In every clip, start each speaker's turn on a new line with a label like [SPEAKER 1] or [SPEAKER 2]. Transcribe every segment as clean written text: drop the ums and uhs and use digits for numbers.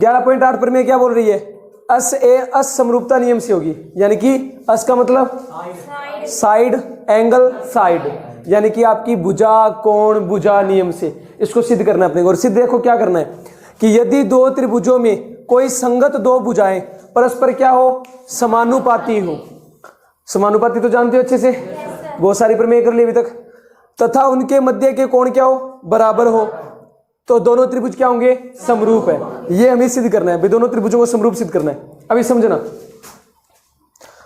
[SPEAKER 1] 11.8 पर मैं क्या बोल रही है, अस ए असमरूपता नियम से होगी, यानी कि अस का मतलब साइड, एंगल साइड, यानी कि आपकी भुजा कोण भुजा नियम से इसको सिद्ध करना है अपने को। और सिद्ध देखो क्या करना है कि यदि दो त्रिभुजों में कोई संगत दो भुजाएं परस्पर क्या हो, समानुपाती हो। समानुपाती तो जानते हो अच्छे से, बहुत सारी प्रमेय कर ली अभी तक। तथा उनके मध्य के कोण क्या हो, बराबर हो, तो दोनों त्रिभुज क्या होंगे, समरूप है। ये हमें सिद्ध करना है, दोनों त्रिभुजों को समरूप सिद्ध करना है। अभी समझना,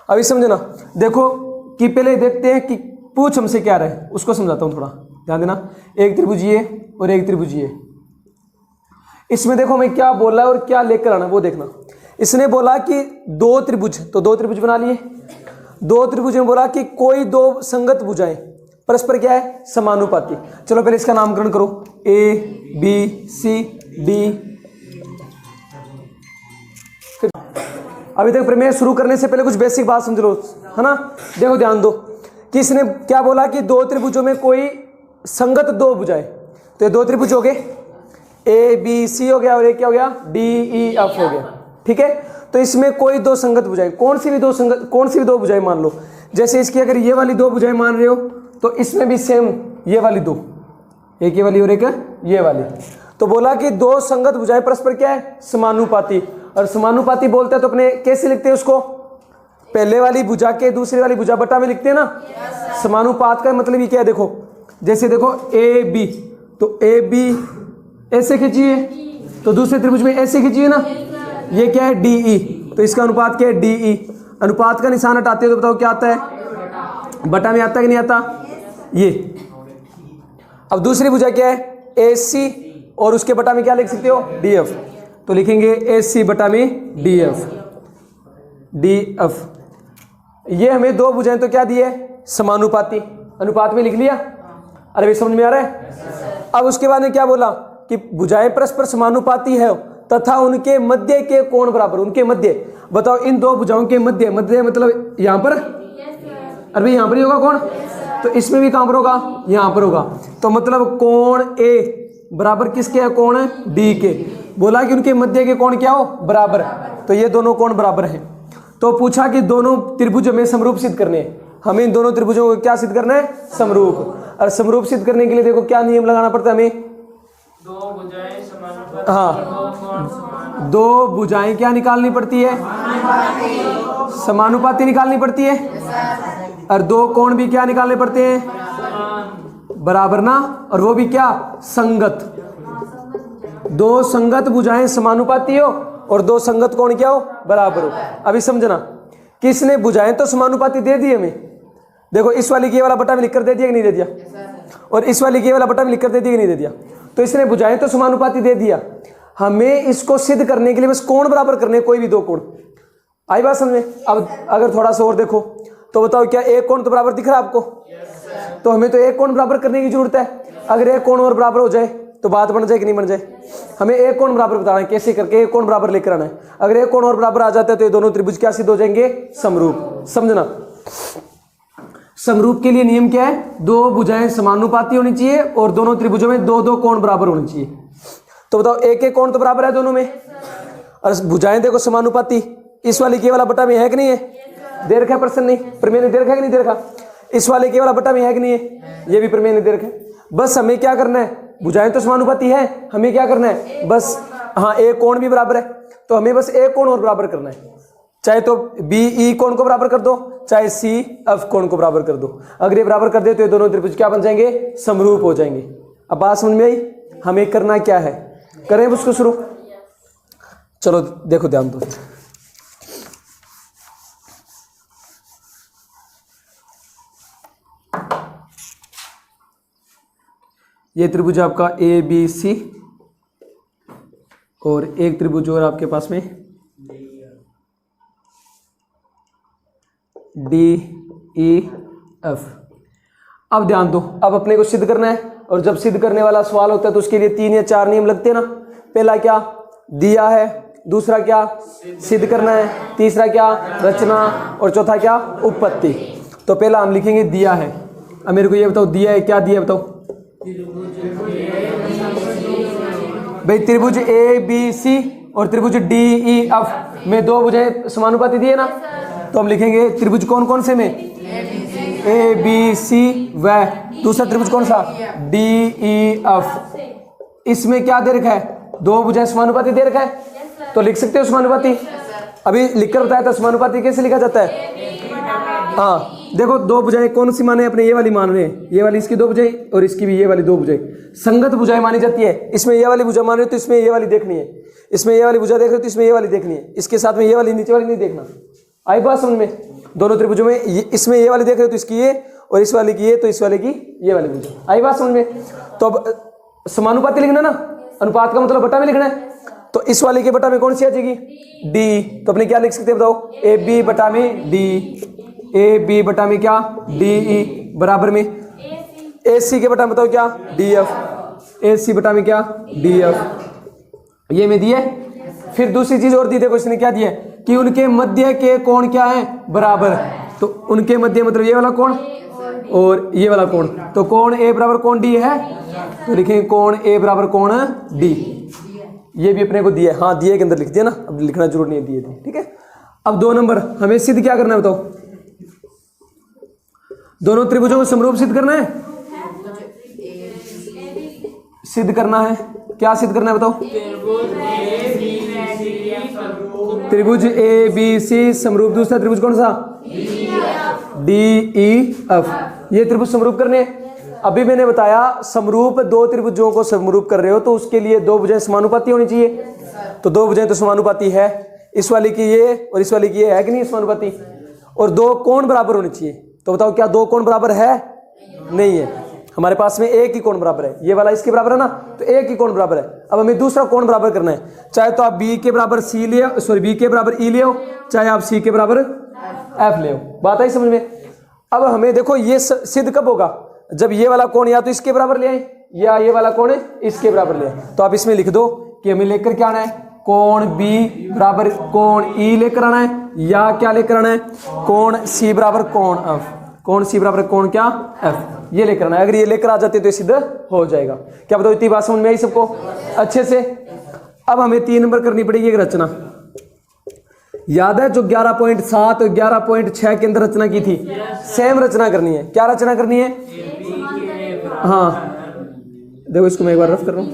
[SPEAKER 1] अभी समझना। देखो कि पहले देखते हैं कि पूछ हमसे क्या रहे, उसको समझाता हूं, थोड़ा ध्यान देना। एक त्रिभुज ये और एक त्रिभुज ये, इसमें देखो मैं क्या बोला है और क्या लेकर आना वो देखना। इसने बोला कि दो त्रिभुज, तो दो त्रिभुज बना लिए। दो त्रिभुज में बोला कि कोई दो संगत भुजाएं परस्पर क्या है, समानुपाती। चलो पहले इसका नामकरण करो, ए बी सी डी। अभी तक प्रमेय शुरू करने से पहले कुछ बेसिक बात समझ लो, है ना। देखो ध्यान दो कि इसने क्या बोला कि दो त्रिभुजों में कोई संगत दो भुजाएं, तो ये दो त्रिभुज हो गए, ए बी सी हो गया और एक क्या हो गया, डी ई एफ हो गया, ठीक है। तो इसमें कोई दो संगत भुजाएं, कौन सी भी दो भुजाएं मान लो। जैसे इसकी अगर ये वाली दो भुजाएं मान रहे हो तो इसमें भी सेम ये वाली दो, एक ये वाली और एक ये वाली। तो बोला कि दो संगत भुजाएं परस्पर क्या है, समानुपाती। और समानुपाती बोलते हैं तो अपने कैसे लिखते हैं उसको, पहले वाली भुजा के दूसरी वाली भुजा बटा में लिखते हैं ना। समानुपात का मतलब ये क्या है, देखो जैसे देखो ए बी, तो ए बी ऐसे खींचिए तो दूसरे त्रिभुज में ऐसे खींचिए ना, ये क्या है डी ई, तो इसका अनुपात क्या है डी ई। अनुपात का निशान हटाते हो तो बताओ क्या आता है, बटा में आता है कि नहीं आता, ये। अब दूसरी भुजा क्या है, ए सी, और उसके बटा में क्या लिख सकते हो, डी एफ, तो लिखेंगे ए सी बटा में डी एफ, डी एफ। ये हमें दो भुजाएं तो क्या दिए, समानुपाती, अनुपात में लिख लिया। अरे भाई समझ में आ रहा है। अब उसके बाद में क्या बोला कि भुजाएं परस्पर समानुपाती है तथा उनके मध्य के कोण बराबर। उनके मध्य, बताओ इन दो भुजाओं के मध्य, मध्य मतलब यहां पर, अरे यहाँ पर ही होगा कोण, तो इसमें भी कहां पर होगा, यहां पर होगा। तो मतलब कोण ए बराबर किसके है, कोण डी के। बोला कि उनके मध्य के कोण क्या हो, बराबर, तो ये दोनों कोण बराबर हैं। तो पूछा कि दोनों त्रिभुज में समरूप सिद्ध करने हैं, हमें इन दोनों त्रिभुजों को क्या सिद्ध करना है, समरूप। और समरूप सिद्ध करने के लिए देखो क्या नियम लगाना पड़ता है हमें,
[SPEAKER 2] दो भुजाएं समानुपाती,
[SPEAKER 1] हाँ दो भुजाएं क्या निकालनी पड़ती है, समानुपाती निकालनी पड़ती है, और दो कोण भी क्या निकालने पड़ते हैं, बराबर ना, और वो भी क्या, संगत। दो संगत भुजाएं समानुपाती हो और दो संगत कोण क्या हो, बराबर हो। अभी समझना, किसने भुजाएं तो समानुपाती दे दी हमें, देखो इस वाली की वाला बटा में लिखकर दे दिया कि नहीं दे दिया, और इस वाली की वाला बटा में लिखकर दे दिया कि नहीं दे दिया। तो इसने भुजाएं तो समानुपाती दे दिया, हमें इसको सिद्ध करने के लिए बस कोण बराबर करने, कोई भी दो कोण। आई बात समझ में। अब अगर थोड़ा सा और देखो तो बताओ क्या एक कोण तो बराबर दिख रहा है आपको, तो हमें तो एक कोण बराबर करने की जरूरत है। अगर एक कोण और बराबर हो जाए तो बात बन जाए कि नहीं बन जाए, हमें एक कोण बराबर बताना है, कैसे करके एक कोण बराबर लेकर आना है। अगर एक कोण और बराबर आ जाता है तो ये दोनों त्रिभुज क्या सिद्ध हो जाएंगे, समरूप। समझना, समरूप के लिए नियम क्या है, दो भुजाएं समानुपाती होनी चाहिए और दोनों त्रिभुजों में दो दो कोण बराबर होने चाहिए। तो बताओ एक एक कोण तो बराबर है दोनों में, और भुजाएं देखो समानुपाती, इस वाली के वाला बटा में है कि नहीं है, दे रखा है प्रश्न नहीं, प्रमेय ने दे रखा है कि नहीं दे रखा, इस वाले के वाला बटा में है कि नहीं है, ये भी प्रमेय ने दे रखा है। बस हमें क्या करना है, भुजाएं तो समानुपाती है, हमें क्या करना है बस, हाँ एक कोण भी बराबर है, तो हमें बस एक कोण और बराबर करना है। चाहे तो बी ई कोण को बराबर कर दो, चाहे सी एफ कोण को बराबर कर दो। अगर ये बराबर कर दे तो ये दोनों त्रिभुज क्या बन जाएंगे, समरूप हो जाएंगे। अब बात समझ में आई, हमें करना क्या है, करें उसको शुरू। चलो देखो ध्यान दो, ये त्रिभुज आपका ए बी सी, और एक त्रिभुज और आपके पास में डी ई एफ। अब ध्यान दो, अब अपने को सिद्ध करना है, और जब सिद्ध करने वाला सवाल होता है तो उसके लिए 3 या 4 नियम लगते हैं ना। पहला क्या, दिया है, दूसरा क्या, सिद्ध करना है, तीसरा क्या, रचना, और चौथा क्या, उत्पत्ति। तो पहला हम लिखेंगे दिया है। अब मेरे को ये बताओ दिया है, क्या दिया है बताओ भाई, त्रिभुज ए बी सी और त्रिभुज डी ई एफ में दो भुजाएं समानुपाती दिए ना, तो हम लिखेंगे त्रिभुज कौन कौन से में, ए बी सी व दूसरा त्रिभुज कौन सा, डी ई एफ। इसमें क्या दे रखा है, दो भुजाएं समानुपाती दे रखा है, तो लिख सकते हो समानुपाती। अभी लिखकर बताया था समानुपाती कैसे लिखा जाता है। हाँ देखो दो भुजाएं कौन सी माने, अपने ये वाली मान रहे हैं, ये वाली इसकी दो भुजाएं और इसकी भी ये वाली दो भुजाएं संगत भुजाएं मानी जाती है। इसमें ये वाली भुजा मान रहे हो तो इसमें ये वाली देखनी है, इसमें ये वाली भुजा देख रहे हो तो इसमें ये वाली देखनी है, इसके साथ में ये वाली नीचे वाली नहीं देखना। आई बात समझ में, दोनों त्रिभुजों में इसमें ये वाली देख रहे हो तो इसकी ये और इस वाले की ये, तो इस वाले की ये वाली भुजा। आई बात समझ में। तो अब समानुपाती लिखना ना, अनुपात का मतलब बटा में लिखना है, तो इस वाले के बटा में कौन सी आ जाएगी, डी। तो अपने क्या लिख सकते हैं बताओ, ए बी बटा में डी, ए बी बटा में क्या, डी ई बराबर में ए सी के बटा में बताओ क्या, डी एफ, ए सी बटा में क्या, डी एफ। ये में दिए। फिर दूसरी चीज और दी, देखो इसने क्या दिया कि उनके मध्य के कोण क्या है, बराबर। तो उनके मध्य मतलब ये वाला कोण और ये वाला कोण, तो कोण ए बराबर कोण डी है, तो लिखेंगे कोण ए बराबर कोण डी। ये भी अपने को दिया है, हाँ दिए के अंदर लिख दिया ना, अब लिखना जरूर नहीं है, दिए थे, ठीक है। अब 2 नंबर हमें सिद्ध क्या करना है बताओ, दोनों त्रिभुजों को समरूप सिद्ध करना है, सिद्ध करना है। क्या सिद्ध करना है बताओ, त्रिभुज ए बी सी समरूप। दूसरा त्रिभुज कौन सा, डी ई एफ। ये त्रिभुज समरूप करने हैं। अभी मैंने बताया समरूप दो त्रिभुजों को समरूप कर रहे हो तो उसके लिए दो भुजाएं समानुपाती होनी चाहिए, तो दो भुजाएं तो समानुपाती है, इस वाली की ये और इस वाली की ये है कि नहीं समानुपाती, और दो कोण बराबर होने चाहिए। तो बताओ क्या दो कोण बराबर है, नहीं है, हमारे पास में एक ही कोण बराबर है, ये वाला इसके बराबर है ना, तो एक ही कोण बराबर है। अब हमें दूसरा कोण बराबर करना है, चाहे तो आप बी के बराबर सी ले, सॉरी बी के बराबर ई ले हो, चाहे आप सी के बराबर एफ ले हो। बात आई समझ में। अब हमें देखो ये सिद्ध कब होगा, जब ये वाला कोण या तो इसके बराबर ले आए या ये वाला कोण इसके बराबर ले आए। तो आप इसमें लिख दो कि हमें लेकर क्या आना है, कोण बी बराबर कोण ई लेकर आना है, या क्या लेकर आना है, कोण सी बराबर कोण एफ, कोण सी बराबर कोण क्या एफ, ये लेकर आना है। अगर ये लेकर आ जाते तो ये सिद्ध हो जाएगा। क्या बताओ इतनी बात समझ में आई सबको अच्छे से। अब हमें 3 नंबर करनी पड़ेगी एक रचना, याद है जो 11.7 और 11.6 के अंदर रचना की थी, सेम रचना करनी है। क्या रचना करनी है, हाँ देखो इसको मैं एक बार रफ कर रहा हूं।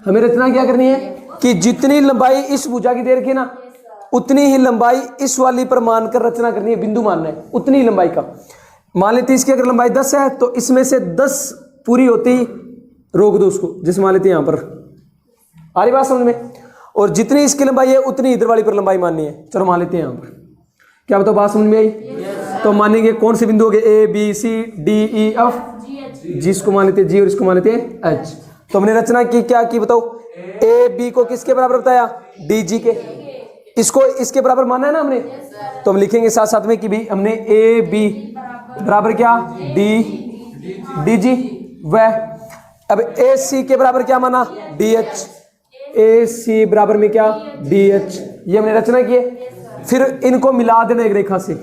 [SPEAKER 1] हमें रचना क्या करनी है कि जितनी लंबाई इस भुजा की दे रखी है ना, उतनी ही लंबाई इस वाली पर मानकर रचना करनी है, बिंदु मानना है उतनी लंबाई का। मान लेते इसकी अगर लंबाई 10 है तो इसमें से 10 पूरी होती ही रोक दो उसको, जैसे मान लेते हैं यहां पर, आ रही बात समझ में। और जितनी इसकी लंबाई है उतनी इधर वाली पर लंबाई माननी है। चलो मान लेते हैं यहां पर, क्या बताओ बात समझ में आई। तो मानेंगे कौन से बिंदु हो गए, A B C D E F, G इसको मान लेते हैं जी और इसको मान लेते हैं एच। तो हमने रचना की क्या की बताओ, ए बी को किसके बराबर बताया, डी जी के, इसको इसके बराबर माना है ना हमने। तो हम लिखेंगे साथ साथ में कि भी हमने ए बी बराबर क्या, डी जी, वह अब ए सी के बराबर क्या माना, डी एच, ए सी बराबर में क्या, डी एच। ये हमने रचना की है। फिर इनको मिला देना एक रेखा से,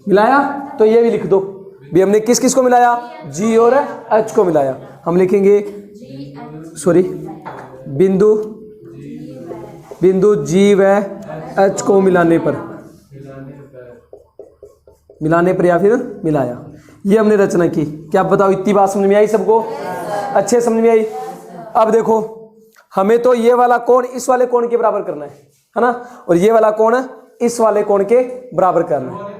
[SPEAKER 1] मिलाया तो ये भी लिख दो भी हमने किस किस को मिलाया, जी और एच को मिलाया। हम लिखेंगे सॉरी बिंदु जी व एच को मिलाने पर या फिर मिलाया, ये हमने रचना की। क्या बताओ इतनी बात समझ में आई सबको, अच्छे समझ में आई। अब देखो हमें तो ये वाला कोण इस वाले कोण के बराबर करना है ना, और ये वाला कोण इस वाले कोण के बराबर करना है।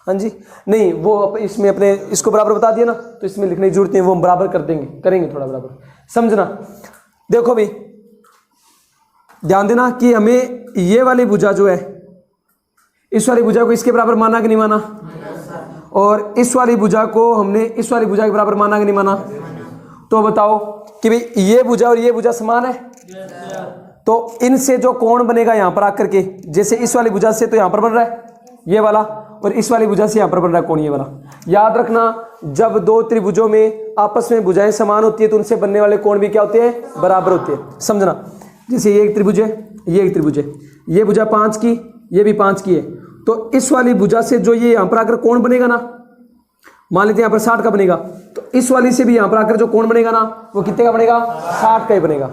[SPEAKER 1] हाँ जी, नहीं वो इसमें अपने इसको बराबर बता दिया ना, तो इसमें लिखने की जरूरत नहीं, वो हम बराबर कर देंगे, करेंगे थोड़ा बराबर, समझना। देखो भी ध्यान देना कि हमें ये वाली भुजा जो है, इस वाली भुजा को इसके बराबर माना कि नहीं माना, और इस वाली भुजा को हमने इस वाली भुजा के बराबर माना कि नहीं माना। तो बताओ कि भाई ये भुजा और ये भुजा समान है, तो इनसे जो कोण बनेगा यहां पर आकर के, जैसे इस वाली भुजा से तो यहां पर बन रहा है ये वाला, और इस वाली भुजा से यहां पर बन रहा है कोण ये वाला। याद रखना जब दो त्रिभुजों में आपस में भुजाएं समान होती है तो उनसे बनने वाले कोण भी क्या होते हैं, बराबर होते हैं, समझना। जैसे ये एक त्रिभुज है, ये एक त्रिभुज है, ये भुजा 5 की, ये भी 5 की है, तो इस वाली भुजा से जो ये यहां पर आकर कोण बनेगा ना, मान लेते हैं यहां पर 60 का बनेगा, तो इस वाली से भी यहाँ पर आकर जो कोण बनेगा ना वो कितने का बनेगा, 60 का ही बनेगा।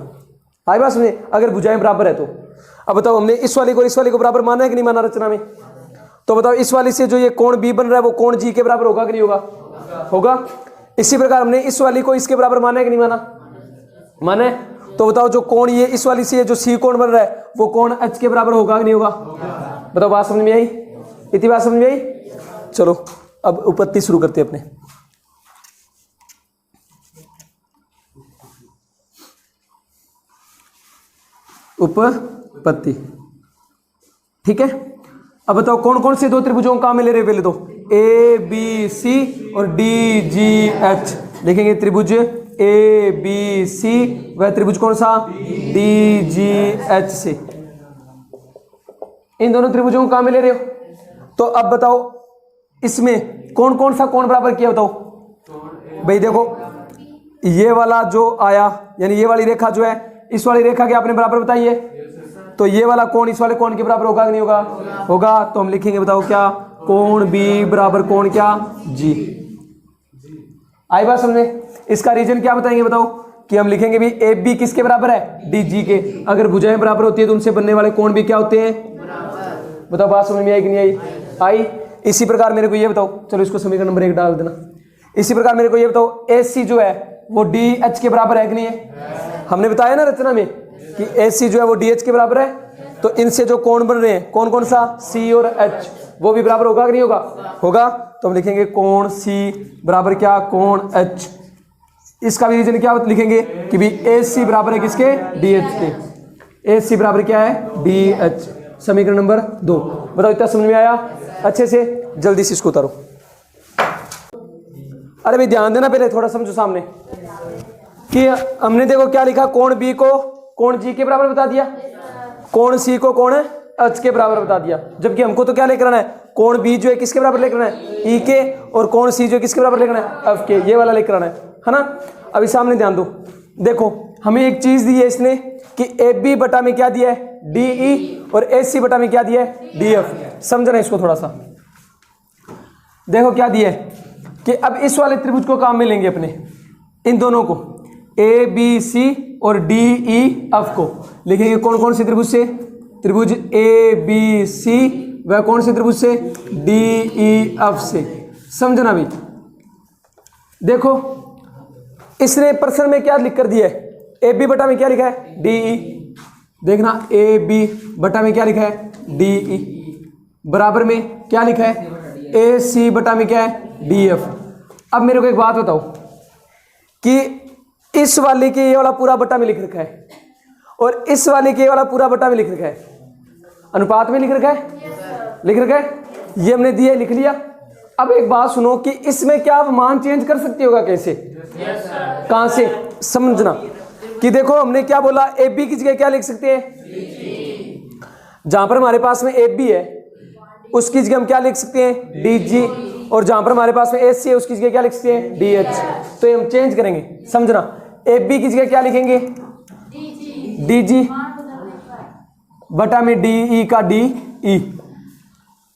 [SPEAKER 1] आई बात समझे, अगर भुजाएं बराबर है तो। अब बताओ हमने इस वाली को बराबर माना है कि नहीं माना रचना में, तो बताओ इस वाली से जो ये कोण बी बन रहा है वो कोण जी के बराबर होगा कि नहीं होगा, होगा। इसी प्रकार हमने इस वाली को इसके बराबर माना है कि नहीं माना, माना है। तो बताओ जो कोण ये इस वाली से जो सी कोण बन रहा है वो कोण एच के बराबर होगा कि नहीं होगा, बताओ। बात समझ में आई, इतनी बात समझ में आई। चलो अब उपपत्ति शुरू करते हैं अपने। उपपत्ति, ठीक है। अब बताओ कौन कौन से दो त्रिभुजों का में ले रहे, पहले तो ए बी सी और डी जी एच लिखेंगे। त्रिभुज ए बी सी वह त्रिभुज कौन सा, डी जी एच से। इन दोनों त्रिभुजों का में ले रहे हो, तो अब बताओ इसमें कौन कौन सा कोण बराबर किया, बताओ भाई। देखो ये वाला जो आया, यानी ये वाली रेखा जो है इस वाली रेखा के आपने बराबर बताई है, तो ये वाला कोण इस वाले कोण के बराबर होगा कि नहीं होगा, होगा। तो हम लिखेंगे, बताओ क्या, कोण बी बराबर कोण क्या, जी। आई बात समझ में। इसका रीजन क्या बताएंगे, बताओ कि हम लिखेंगे भी ए बी किसके बराबर है, डी जी के। अगर भुजाएं बराबर होती है तो उनसे बनने वाले कोण भी क्या होते हैं, बताओ। बात समझ में आई कि नहीं आई, आई। इसी प्रकार मेरे को ये बताओ, चलो इसको समीकरण नंबर 1 डाल देना। इसी प्रकार मेरे को ये बताओ ए सी जो है वो डी एच के बराबर है कि नहीं है। हमने बताया ना रचना में कि ए सी जो है वो डी एच के बराबर है, तो इनसे जो कोण बन रहे हैं कौन कौन सा, सी और एच, वो भी बराबर होगा कि नहीं होगा, होगा। तो हम लिखेंगे कोण सी बराबर क्या, कोण एच। इसका भी रीजन क्या लिखेंगे कि भी ए सी बराबर है किसके, डी एच के। ए सी बराबर क्या है, डी एच। समीकरण नंबर 2। बताओ इतना समझ में आया अच्छे से, जल्दी से इसको उतारो। अरे भाई ध्यान देना, पहले थोड़ा समझो सामने कि हमने देखो क्या लिखा, कोण बी को कोण जी के बराबर बता दिया, कोण सी को कोण एच के बराबर बता दिया। जबकि हमको तो क्या लेकर आना है, कोण बी जो है किसके बराबर लेकर आना है, ई के, और कोण सी जो है किसके बराबर लेकर आना है, एफ के। ये वाला लेकर आना है ना। अभी सामने ध्यान दो, देखो हमें एक चीज दी है इसने कि ए बी बटा में क्या दिया है, डी ई, और ए सी बटा में क्या दिया है, डी एफ। समझना इसको थोड़ा सा, देखो क्या दिया है कि अब इस वाले त्रिभुज को काम में लेंगे अपने, इन दोनों को ए बी सी और डी ई एफ को लिखेंगे कौन कौन से त्रिभुज से, त्रिभुज ए बी सी वह कौन से त्रिभुज से, डी ई एफ से। समझना भी, देखो इसने प्रश्न में क्या लिख कर दिया है, ए बी बटा में क्या लिखा है, डी ई। देखना ए बी बटा में क्या लिखा है, डी ई, बराबर में क्या लिखा है, ए सी बटा में क्या है, डी एफ। अब मेरे को एक बात बताओ कि इस वाले के ये वाला पूरा बटा में लिख रखा है और इस वाले के ये वाला पूरा बटा में लिख रखा है, अनुपात में लिख रखा है, लिख रखा है, ये हमने दिया लिख लिया। अब एक बात सुनो कि इसमें क्या आप मान चेंज कर सकते होगा, कैसे, कहां से, समझना कि देखो हमने क्या बोला, ए बी की जगह क्या लिख सकते हैं, जहां पर हमारे पास में ए बी है उसकी जगह हम क्या लिख सकते हैं, डी जी, और जहां पर हमारे पास में ए सी है उसकी जगह क्या लिख सकते हैं, डी एच। तो ये हम चेंज करेंगे, समझना। ए बी की जगह क्या लिखेंगे, डी जी बटा में डी ई का डी ई।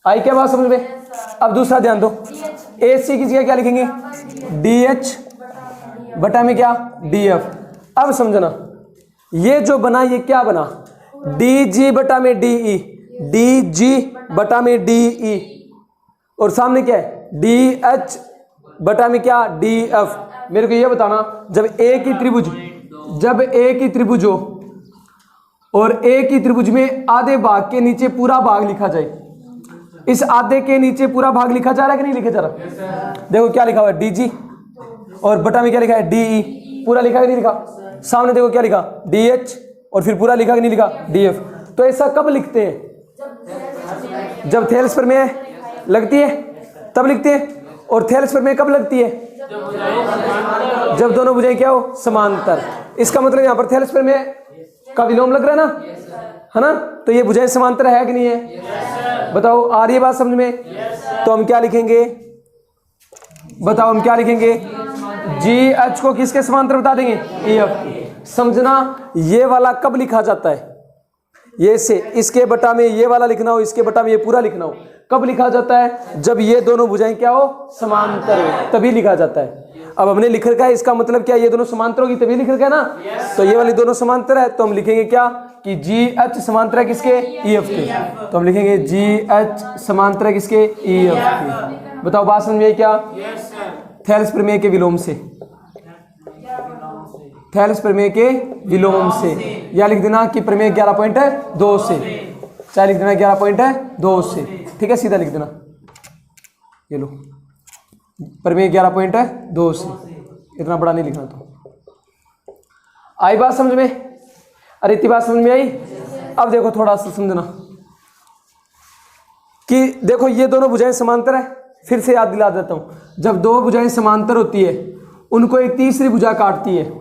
[SPEAKER 1] आई क्या बात समझ में। अब दूसरा ध्यान दो, ए सी की जगह क्या लिखेंगे, डी एच बटा में क्या, डी एफ। अब समझना ये जो बना ये क्या बना, डी जी बटा में डी ई, डी जी बटा में डी ई, और सामने क्या है, डी एच बटा में क्या, डी एफ। मेरे को ये बताना, जब एक ही त्रिभुज हो और एक ही त्रिभुज में आधे भाग के नीचे पूरा भाग लिखा जाए, इस आधे के नीचे पूरा भाग लिखा जा रहा है कि नहीं लिखा जा रहा, देखो क्या लिखा हुआ है, डी जी, और बटा में क्या लिखा है, डी ई। पूरा लिखा कि नहीं लिखा, सामने देखो क्या लिखा, डी एच, और फिर पूरा लिखा कि नहीं लिखा, डी एफ। तो ऐसा कब लिखते हैं, जब थेल्स पर में लगती है तब लिखते हैं, और थेल्स पर में कब लगती है, जब दोनों भुजाएं क्या हो, समांतर। इसका मतलब यहाँ पर थेल्स पर में का विलोम लग रहा है ना, है ना। तो ये भुजाएं समांतर है कि नहीं है, बताओ आ रही है बात समझ में। तो हम क्या लिखेंगे, बताओ हम क्या लिखेंगे, जी एच को किसके समांतर बता देंगे, ई एफ। समझना ये वाला कब लिखा जाता है, ये से इसके बटा में ये वाला लिखना हो, इसके बटा में ये पूरा लिखना हो, कब लिखा जाता है, जब ये दोनों भुजाएं क्या हो, समांतर हो, तभी लिखा जाता है। अब हमने लिख रखा है, इसका मतलब क्या, ये दोनों समांतर होगी तभी लिख रखा है ना। तो ये वाली दोनों समांतर है, तो हम लिखेंगे क्या कि जी एच समांतर है किसके, ई एफ के। तो हम लिखेंगे जी एच समांतर है किसके, ई एफ के। बताओ बात समझ में आई क्या? थेल्स प्रमेय के विलोम से, थेल्स प्रमेय के विलोम से, या लिख देना कि प्रमेय 11.2 से, चाहे लिख देना 11.2 से, ठीक है, सीधा लिख देना, ये लो प्रमेय 11.2 से, इतना बड़ा नहीं लिखना। तो आई बात समझ में? अरे इतनी बात समझ में आई? अब देखो थोड़ा सा समझना कि देखो ये दोनों भुजाएं समांतर है, फिर से याद दिला देता हूं। जब दो भुजाएं समांतर होती है उनको एक तीसरी भुजा काटती है।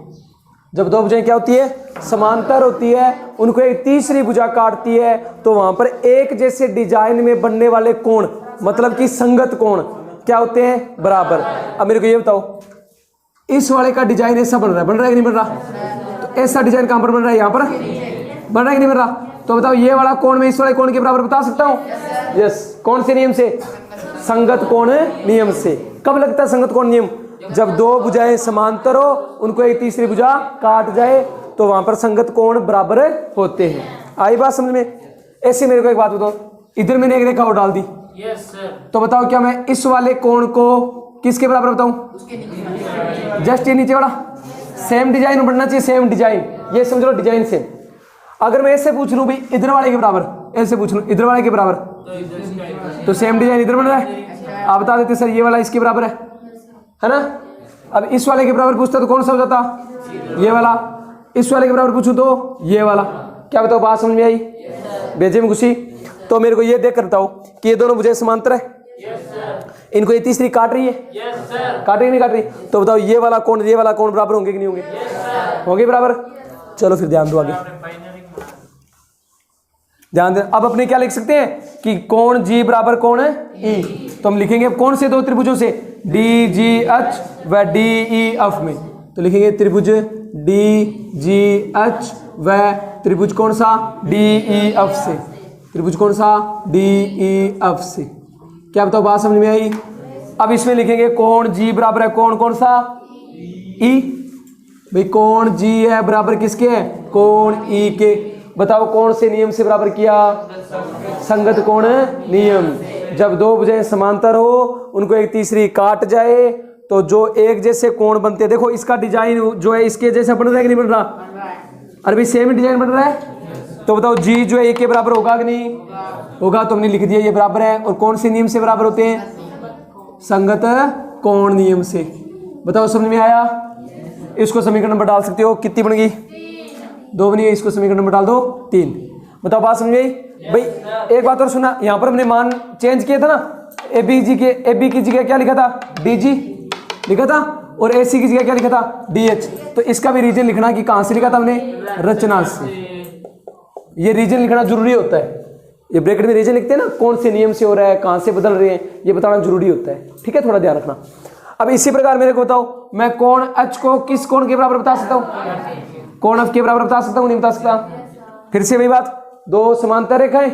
[SPEAKER 1] जब दो भुजाएं क्या होती है, समांतर होती है, उनको एक तीसरी भुजा काटती है, तो वहां पर एक जैसे डिजाइन में बनने वाले कोण, मतलब कि संगत कोण क्या होते हैं, बराबर। अब मेरे को ये बताओ, इस वाले का डिजाइन ऐसा बन रहा है कि नहीं बन रहा? तो ऐसा डिजाइन कहां पर बन रहा है, यहां पर बन रहा है कि नहीं बन रहा? तो बताओ ये वाला कोण मैं इस वाले कोण के बराबर बता सकता हूं? यस। कौन से नियम से? संगत कोण नियम से। कब लगता है संगत कोण नियम? जब दो भुजाएं समांतर हो, उनको एक तीसरी भुजा काट जाए, तो वहां पर संगत कोण बराबर होते हैं। आई बात समझ में? ऐसे मेरे को एक बात बताओ, इधर मैंने एक रेखा और डाल दी, तो बताओ क्या मैं इस वाले कोण को किसके बराबर बताऊं? जस्ट ये नीचे वाला। सेम डिजाइन बनना चाहिए, सेम डिजाइन, ये समझ लो डिजाइन सेम। अगर मैं ऐसे पूछ लूं भाई इधर वाले के बराबर, ऐसे पूछ लूं इधर वाले के बराबर, तो सेम डिजाइन इधर बन रहा है। आप बता देते सर ये वाला इसके बराबर है ना? अब इस वाले के बराबर पूछता तो कौन सा हो जाता? ये वाला। इस वाले के बराबर पूछूं तो ये वाला। क्या बताओ बात समझ में आई? बेजे में घुसी? तो मेरे को ये देख कर बताओ कि ये दोनों भुजाएं समांतर है, इनको ये तीसरी काट रही है, काट रही नहीं काट रही? तो बताओ ये वाला कोण ये वाला कोण बराबर होंगे कि नहीं होंगे? होंगे बराबर। चलो फिर ध्यान दो आगे, ध्यान दे। अब अपने क्या लिख सकते हैं कि कोण जी बराबर कोण है ई। तो हम लिखेंगे कौन से दो त्रिभुजों से? डी जी एच व डी ई एफ में। तो लिखेंगे त्रिभुज डी जी एच व त्रिभुज कौन सा? डी ई एफ से। त्रिभुज कौन सा? डी ई एफ से। क्या बताओ बात समझ में आई? अब इसमें लिखेंगे कोण जी बराबर है कोण कौन सा? ई। भाई कोण जी है बराबर किसके है? कोण ई के। बताओ कौन से नियम से बराबर किया? संगत कोण नियम। जब दो भुजाएं समांतर हो, उनको एक तीसरी काट जाए, तो जो एक जैसे कोण बनते हैं, देखो इसका डिजाइन जो है इसके जैसा बन रहा है कि नहीं बन रहा? अरे भाई सेम डिजाइन बन रहा है। तो बताओ जी जो है ए के बराबर होगा कि नहीं होगा? तो हमने लिख दिया ये बराबर है। और कौन से नियम से बराबर होते हैं? संगत कोण नियम से। बताओ समझ में आया? इसको समीकरण नंबर डाल सकते हो, कितनी बन गई? 2 बनी है। इसको समीकरण नंबर डाल दो 3। बताओ बात समझ में? भाई एक बात और सुना, यहाँ पर हमने मान चेंज किया था ना, ए बी की जगह क्या लिखा था? डी जी लिखा था, और ए सी की जगह क्या लिखा था? D H. तो इसका भी रीजन लिखना कि कहाँ से लिखा था हमने? रचना से। ये रीजन लिखना जरूरी होता है। ये ब्रैकेट में रीजन लिखते हैं ना, कौन से नियम से हो रहा है, कहाँ से बदल रहे हैं, ये बताना जरूरी होता है। ठीक है, थोड़ा ध्यान रखना। अब इसी प्रकार मेरे को बताओ, मैं कोण एच को किस कोण के बराबर बता सकता हूँ? कोण एफ के बराबर बता सकता हूँ, नहीं बता सकता? फिर से वही बात, दो समांतर रेखाएं,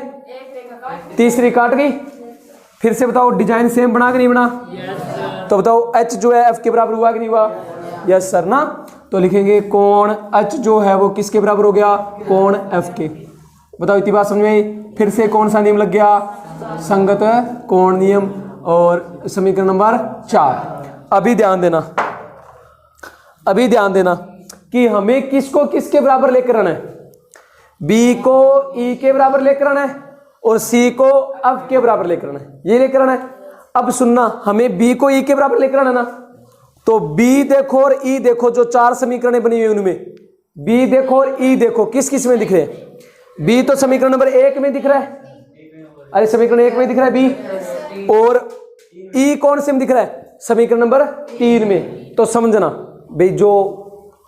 [SPEAKER 1] तीसरी काट गई। फिर से बताओ डिजाइन सेम बना कि नहीं बना? तो बताओ एच जो है एफ के बराबर हुआ कि नहीं हुआ? यस सर ना। तो लिखेंगे कोण एच जो है वो किसके बराबर हो गया? कोण एफ के। बताओ इतनी बात समझ में आई? फिर से कौन सा नियम लग गया? संगत कोण नियम। और समीकरण नंबर 4। अभी ध्यान देना, अभी ध्यान देना कि हमें किसको किसके बराबर लेकर आना है? बी को ई के बराबर लेकर आना है और सी को एफ के बराबर लेकर आना है। ये लेकर आना है। अब सुनना, हमें बी को ई के बराबर लेकर आना ना, तो बी देखो और ई देखो, जो 4 समीकरणें बनी हुई उनमें बी देखो और ई देखो किस किस में दिख रहे हैं? बी तो समीकरण नंबर 1 में दिख रहा है। अरे समीकरण 1 में दिख रहा है बी। और ई कौन से में दिख रहा है? समीकरण नंबर 3 में। तो समझना भाई, जो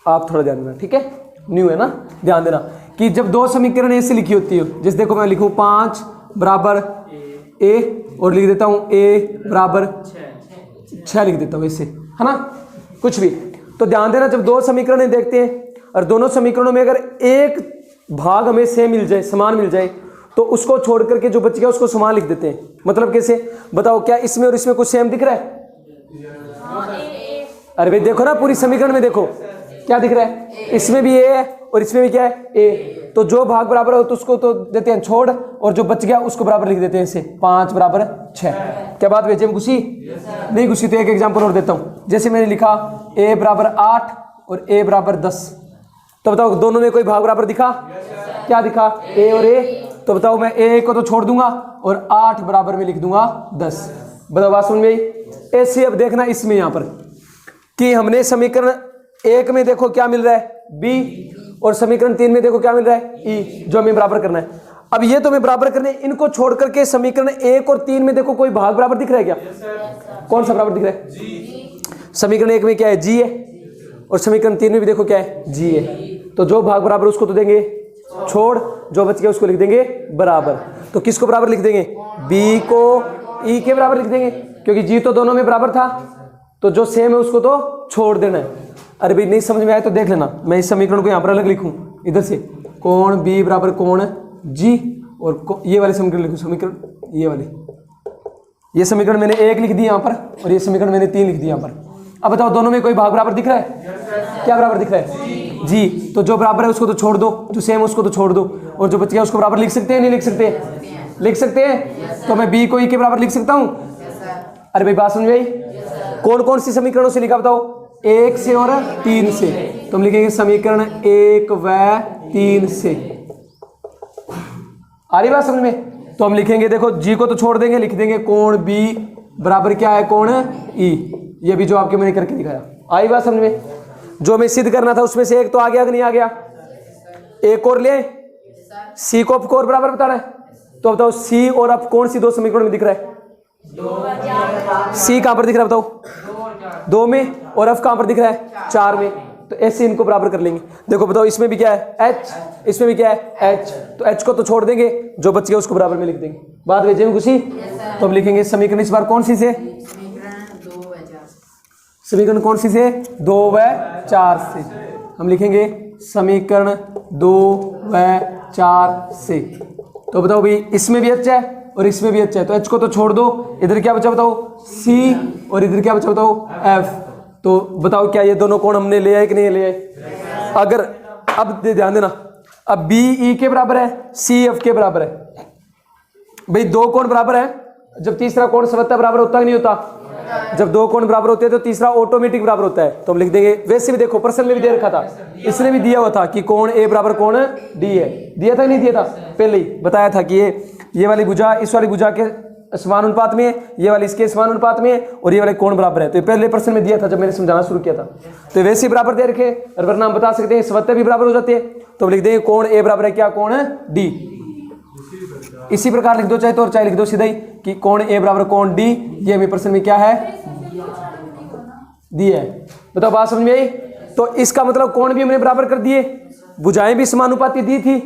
[SPEAKER 1] आप थोड़ा ध्यान देना, ठीक है, न्यू है ना, ध्यान देना कि जब दो समीकरण ऐसे लिखी होती है, जैसे देखो मैं लिखूं 5 बराबर ए और लिख देता हूं ए बराबर 6 लिख देता हूं ऐसे, है ना, कुछ भी। तो ध्यान देना, जब दो समीकरण देखते हैं और दोनों समीकरणों में अगर एक भाग हमें सेम मिल जाए, समान मिल जाए, तो उसको छोड़ करके जो बच गया उसको समान लिख देते हैं। मतलब कैसे? बताओ, क्या इसमें और इसमें कुछ सेम दिख रहा है? अरे भाई देखो ना पूरी समीकरण में देखो क्या दिख रहा है, इसमें भी ए है और इसमें भी क्या है ए, तो जो भाग बराबर हो तो उसको तो देते हैं छोड़, और जो बच गया उसको बराबर लिख देते हैं इसे 5 बराबर 6। क्या बात बेचे में घुसी नहीं घुसी? तो एक एग्जांपल और देता हूं, जैसे मैंने लिखा ए बराबर 8 और ए बराबर 10, तो बताओ दोनों में कोई भाग बराबर दिखा? क्या दिखा? ए और ए। तो बताओ मैं ए को तो छोड़ दूंगा और 8 बराबर में लिख दूंगा 10। बताओ बात समझ में आई? ऐसे अब देखना इसमें यहां पर कि हमने समीकरण 1 में देखो क्या मिल रहा है बी, और समीकरण 3 में देखो क्या मिल रहा है ई, जो हमें बराबर करना है। अब ये तो हमें बराबर करने, इनको छोड़ करके समीकरण 1 और 3 में देखो कोई भाग बराबर दिख रहा है क्या? कौन सा बराबर दिख रहा है? समीकरण 1 में क्या है जी है, और समीकरण 3 में भी देखो क्या है जी है। तो जो भाग बराबर उसको तो देंगे छोड़, जो बच गया उसको लिख देंगे बराबर। तो किसको बराबर लिख देंगे? बी को ई के बराबर लिख देंगे, क्योंकि जी तो दोनों में बराबर था, तो जो सेम है उसको तो छोड़ देना है। अरे भाई नहीं समझ में आया तो देख लेना, मैं इस समीकरण को यहाँ पर अलग लिखूं, इधर से कोण बी बराबर कोण जी, और ये वाले समीकरण लिखूं, समीकरण ये वाले, ये समीकरण मैंने 1 लिख दी यहाँ पर, और ये समीकरण मैंने 3 लिख दी यहाँ पर। अब बताओ दोनों में कोई भाग बराबर दिख रहा है? क्या बराबर दिख रहा है? जी। तो जो बराबर है उसको तो छोड़ दो, जो सेम है उसको तो छोड़ दो, और जो बच गया उसको बराबर लिख सकते हैं नहीं लिख सकते? लिख सकते हैं। तो मैं बी को ई के बराबर लिख सकता हूँ। अरे भाई बात समझ में आई? कौन कौन सी समीकरणों से लिखा बताओ? 1 से और 3 से। तो हम लिखेंगे समीकरण 1 व 3 से। आ रही बात समझ में? तो हम लिखेंगे देखो जी को तो छोड़ देंगे, लिख देंगे कोण बी बराबर क्या है कोण ई, ये भी जो आपके मैंने करके दिखाया। आई बात समझ में? जो हमें सिद्ध करना था उसमें से एक तो आ गया कि नहीं आ गया? एक और ले, सी को अप को और बराबर बताना है। तो बताओ सी और अप कौन सी दो समीकरण में दिख रहा है? सी कहां पर दिख रहा है बताओ? 2 में, और एफ कहां पर दिख रहा है? 4 में। तो ऐसे इनको बराबर कर लेंगे। देखो बताओ इसमें भी क्या है एच, इसमें भी क्या है एच, तो एच को तो छोड़ देंगे, जो बच गया उसको बराबर में लिख देंगे। बात भेजे में खुशी? तो हम लिखेंगे समीकरण इस बार कौन सी से? समीकरण कौन सी से? 2 व 4 से। हम लिखेंगे समीकरण 2 व 4 से। तो बताओ भाई इसमें भी एच है और इसमें भी एच है, तो एच को तो छोड़ दो, इधर क्या बचा बताओ सी, और इधर क्या बचा बताओ एफ। तो बताओ क्या ये दोनों कोण हमने ले आए कि नहीं ले आए? अगर अब ध्यान देना, अब बी ई के बराबर है, सी एफ के बराबर है। भाई दो कोण बराबर है, जब तीसरा कोण स्वतः बराबर होता है नहीं होता? जब दो कोण बराबर होते हैं तो तीसरा ऑटोमेटिक बराबर होता है। तो हम लिख देंगे, वैसे भी देखो प्रश्न में भी दे रखा था, इसने भी दिया हुआ था कि कोण ए बराबर कोण डी है। दिया था नहीं दिया था? पहले ही बताया था कि ये वाली भुजा इस वाली भुजा के समान अनुपात में है, ये वाली इसके समान अनुपात में है, और ये वाले कोण बराबर है। तो ये पहले प्रश्न में दिया था जब मैंने समझाना शुरू किया था। तो वैसे ही बराबर दे रखे, और वरना हम बता सकते हैं स्वतः भी बराबर हो जाते हैं। तो लिख देंगे कोण ए बराबर है क्या? कोण डी। इसी प्रकार लिख दो चाहे तो, और चाहे लिख दो सीधा ही कि कोण ए बराबर कोण डी। ये हमें प्रश्न में क्या है दिया है। बताओ बात समझ में आई? तो इसका मतलब कोण भी हमने बराबर कर दिए, भुजाएं भी समानुपाती दी थी,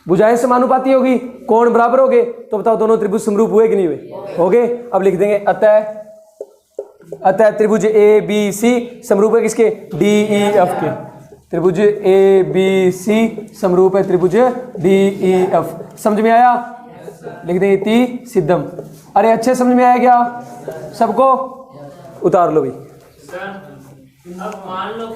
[SPEAKER 1] भुजाएं समानुपाती होगी, कोण बराबर हो गए, तो बताओ दोनों त्रिभुज समरूप हुए कि नहीं हुए? हो गए। अब लिख देंगे अतः त्रिभुज ए बी सी समरूप है किसके? डी ई एफ के। त्रिभुज ए बी सी समरूप है त्रिभुज डी ई एफ। समझ में आया? लिख देंगे इति सिद्धम। अरे अच्छे समझ में आया क्या सबको? उतार लो भाई।
[SPEAKER 2] अब मान लो